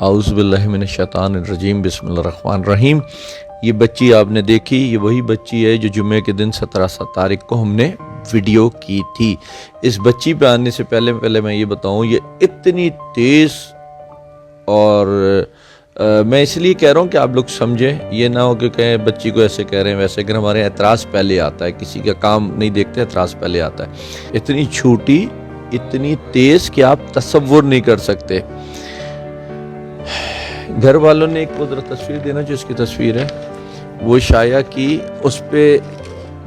اعوذ باللہ من الشیطان الرجیم، بسم اللہ الرحمن الرحیم۔ یہ بچی آپ نے دیکھی، یہ وہی بچی ہے جو جمعے کے دن 17 تاریخ کو ہم نے ویڈیو کی تھی۔ اس بچی پہ آنے سے پہلے میں یہ بتاؤں، یہ اتنی تیز، اور میں اس لیے کہہ رہا ہوں کہ آپ لوگ سمجھیں، یہ نہ ہو کہ کہیں بچی کو ایسے کہہ رہے ہیں ویسے، کہ ہمارے اعتراض پہلے آتا ہے، کسی کا کام نہیں دیکھتے، اعتراض پہلے آتا ہے۔ اتنی چھوٹی، اتنی تیز کہ آپ تصور نہیں کر سکتے۔ گھر والوں نے ایک ذرا تصویر دینا جو اس کی تصویر ہے وہ شائع کی، اس پہ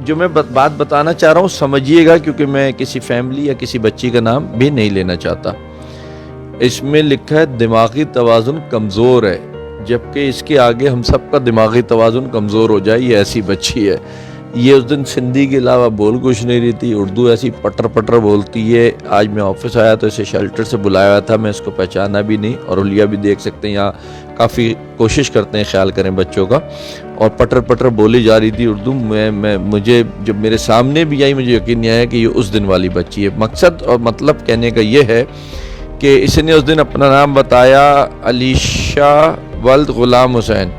جو میں بات بتانا چاہ رہا ہوں سمجھیے گا، کیونکہ میں کسی فیملی یا کسی بچی کا نام بھی نہیں لینا چاہتا۔ اس میں لکھا ہے دماغی توازن کمزور ہے، جبکہ اس کے آگے ہم سب کا دماغی توازن کمزور ہو جائے، یہ ایسی بچی ہے۔ یہ اس دن سندھی کے علاوہ بول کچھ نہیں رہی تھی، اردو ایسی پٹر پٹر بولتی ہے۔ آج میں آفس آیا تو اسے شیلٹر سے بلایا ہوا تھا، میں اس کو پہچانا بھی نہیں، اور اولیاء بھی دیکھ سکتے ہیں یہاں کافی کوشش کرتے ہیں خیال کریں بچوں کا، اور پٹر پٹر بولی جا رہی تھی اردو۔ مجھے جب میرے سامنے بھی آئی مجھے یقین نہیں آیا کہ یہ اس دن والی بچی ہے۔ مقصد اور مطلب کہنے کا یہ ہے کہ اس نے اس دن اپنا نام بتایا علیشہ ولد غلام حسین۔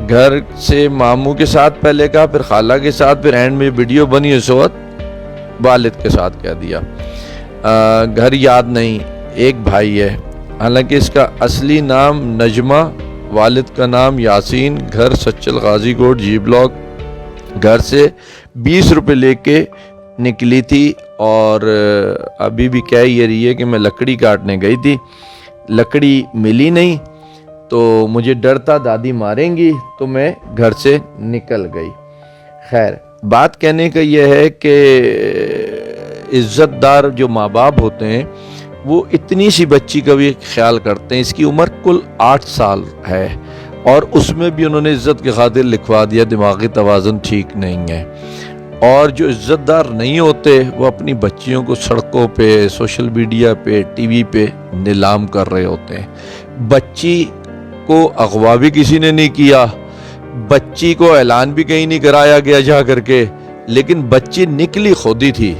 گھر سے ماموں کے ساتھ پہلے کہا، پھر خالہ کے ساتھ، پھر اینڈ میں ویڈیو بنی اس وقت والد کے ساتھ کہہ دیا۔ گھر یاد نہیں، ایک بھائی ہے، حالانکہ اس کا اصلی نام نجمہ، والد کا نام یاسین، گھر سچل غازی کوٹ جی بلاک۔ گھر سے 20 روپے لے کے نکلی تھی، اور ابھی بھی کہہ یہ رہی ہے کہ میں لکڑی کاٹنے گئی تھی، لکڑی ملی نہیں تو مجھے ڈر تھا دادی ماریں گی، تو میں گھر سے نکل گئی۔ خیر، بات کہنے کا یہ ہے کہ عزت دار جو ماں باپ ہوتے ہیں وہ اتنی سی بچی کا بھی خیال کرتے ہیں۔ اس کی عمر کل 8 سال ہے، اور اس میں بھی انہوں نے عزت کی خاطر لکھوا دیا دماغی توازن ٹھیک نہیں ہے۔ اور جو عزت دار نہیں ہوتے وہ اپنی بچیوں کو سڑکوں پہ، سوشل میڈیا پہ، ٹی وی پہ نیلام کر رہے ہوتے ہیں۔ بچی کو اغوا بھی کسی نے نہیں کیا، بچی کو اعلان بھی کہیں نہیں کرایا گیا جا کر کے، لیکن بچی نکلی خود ہی تھی۔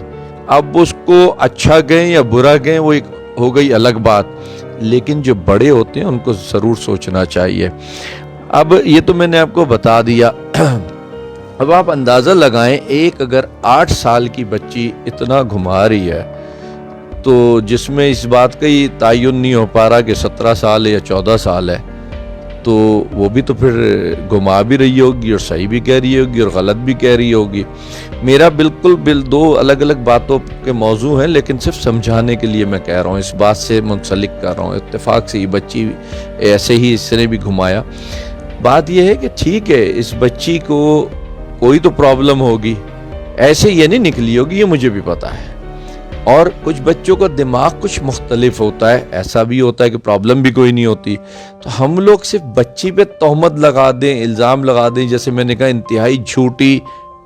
اب اس کو اچھا کہیں یا برا کہیں وہ ایک ہو گئی الگ بات، لیکن جو بڑے ہوتے ہیں ان کو ضرور سوچنا چاہیے۔ اب یہ تو میں نے آپ کو بتا دیا۔ اب آپ اندازہ لگائیں، ایک اگر 8 سال کی بچی اتنا گھما رہی ہے، تو جس میں اس بات کا ہی تعین نہیں ہو پا رہا کہ 17 سال ہے یا 14 سال ہے، تو وہ بھی تو پھر گھما بھی رہی ہوگی، اور صحیح بھی کہہ رہی ہوگی اور غلط بھی کہہ رہی ہوگی۔ میرا بالکل دو الگ الگ باتوں کے موضوع ہیں، لیکن صرف سمجھانے کے لیے میں کہہ رہا ہوں، اس بات سے منسلک کر رہا ہوں۔ اتفاق سے یہ بچی ایسے ہی اس نے بھی گھمایا۔ بات یہ ہے کہ ٹھیک ہے، اس بچی کو کوئی تو پرابلم ہوگی، ایسے یہ نہیں نکلی ہوگی، یہ مجھے بھی پتا ہے۔ اور کچھ بچوں کا دماغ کچھ مختلف ہوتا ہے، ایسا بھی ہوتا ہے کہ پرابلم بھی کوئی نہیں ہوتی۔ تو ہم لوگ صرف بچی پہ تہمت لگا دیں، الزام لگا دیں، جیسے میں نے کہا انتہائی جھوٹی،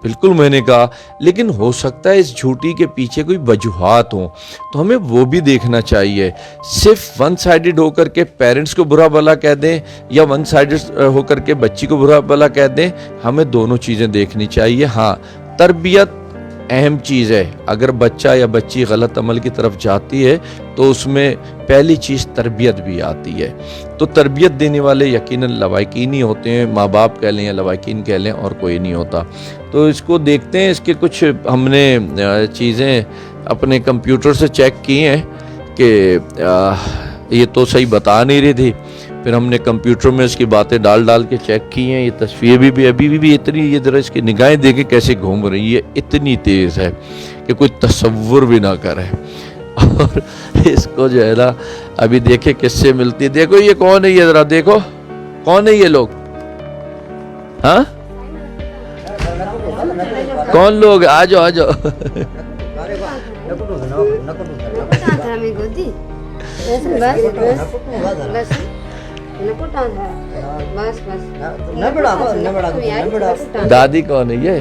بالکل میں نے کہا، لیکن ہو سکتا ہے اس جھوٹی کے پیچھے کوئی وجوہات ہوں، تو ہمیں وہ بھی دیکھنا چاہیے۔ صرف ون سائیڈڈ ہو کر کے پیرنٹس کو برا بھلا کہہ دیں، یا ون سائیڈڈ ہو کر کے بچی کو برا بھلا کہہ دیں، ہمیں دونوں چیزیں دیکھنی چاہیے۔ ہاں، تربیت اہم چیز ہے۔ اگر بچہ یا بچی غلط عمل کی طرف جاتی ہے تو اس میں پہلی چیز تربیت بھی آتی ہے۔ تو تربیت دینے والے یقیناً لواحقین ہی ہوتے ہیں، ماں باپ کہہ لیں یا لواحقین کہہ لیں، اور کوئی نہیں ہوتا۔ تو اس کو دیکھتے ہیں، اس کے کچھ ہم نے چیزیں اپنے کمپیوٹر سے چیک کی ہیں کہ یہ تو صحیح بتا نہیں رہی تھی، پھر ہم نے کمپیوٹر میں اس کی باتیں ڈال کے چیک کی ہیں۔ یہ تصویر بھی ابھی بھی اتنی، یہ ذرا اس کی نگاہیں دیکھیں کیسے گھوم رہی ہے، اتنی تیز ہے کہ کوئی تصور بھی نہ کرے۔ اور اس کو جو ہے نا ابھی دیکھیں کس سے ملتی ہے۔ دیکھو یہ کون ہے، یہ ذرا دیکھو کون ہے یہ لوگ، ہاں کون لوگ، آ جاؤ۔ دادی کون ہے یہ؟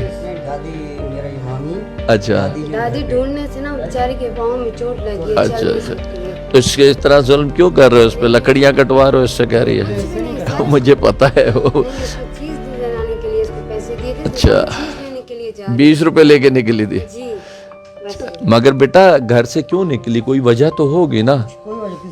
اچھا، دادی ڈھونڈنے سے نا بیچاری کے پاؤں میں چوٹ لگی ہے۔ اچھا، تو اس کے اس طرح ظلم کیوں کر رہے ہو؟ اس پہ لکڑیاں کٹوا رہے ہو، اس سے کہہ رہی ہے مجھے پتا ہے وہ۔ اچھا، 20 روپے لے کے نکلی تھی، مگر بیٹا گھر سے کیوں نکلی؟ کوئی وجہ تو ہوگی نا۔